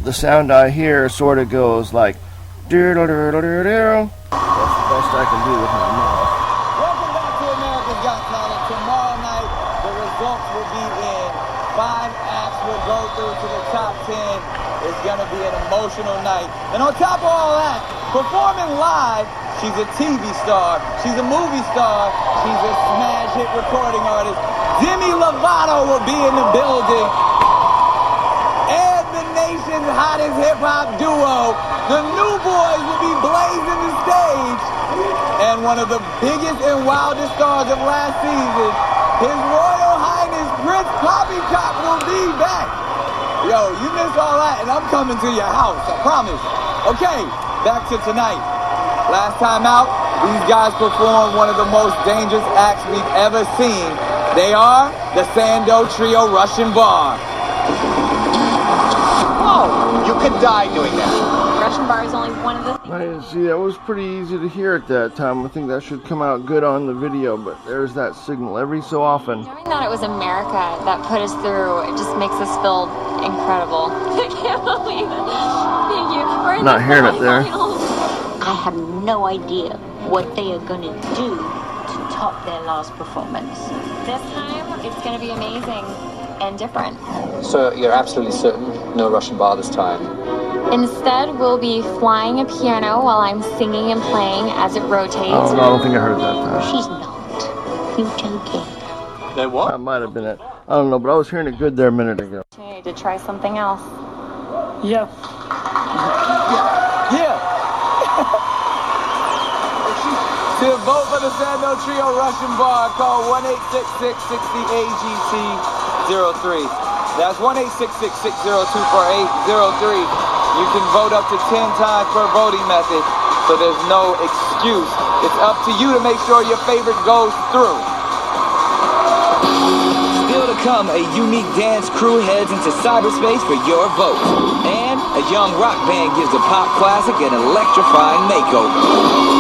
the sound I hear sort of goes like, doodle-doodle-doodle. That's the best I can do with my mouth. Welcome back to America's Got Talent. Tomorrow night, the results will be in. 5 acts will go through to the top 10. It's going to be an emotional night. And on top of all that, performing live, she's a TV star. She's a movie star. She's a smash hit recording artist. Demi Lovato will be in the building. And the nation's hottest hip-hop duo, the New Boys, will be blazing the stage. And one of the biggest and wildest stars of last season, His Royal Highness Prince Poppycock, will be back. Yo, you missed all that, and I'm coming to your house, I promise. Okay, back to tonight. Last time out, these guys performed one of the most dangerous acts we've ever seen. They are the Sando Trio Russian Bar. Oh, you could die doing that. Russian bar is only one of the things. I didn't see that. It was pretty easy to hear at that time. I think that should come out good on the video, but there's that signal every so often. Knowing that it was America that put us through, it just makes us feel incredible. I can't believe it. Thank you. We're in Not the hearing it there. semifinals. I have no idea what they are going to do to top their last performance. This time, it's going to be amazing and different. So you're absolutely certain no Russian bar this time? Instead, we'll be flying a piano while I'm singing and playing as it rotates. Oh, no, I don't think I heard it that time. She's not. You joking? Then what? That might have been it. I don't know, but I was hearing it good there a minute ago. Okay, to try something else. Yeah. To vote for the Sando Trio Russian Bar, call 1-866-60-AGT-03. That's 1-866-602-4803. You can vote up to 10 times per voting method, so there's no excuse. It's up to you to make sure your favorite goes through. Still to come, a unique dance crew heads into cyberspace for your vote. And a young rock band gives a pop classic an electrifying makeover.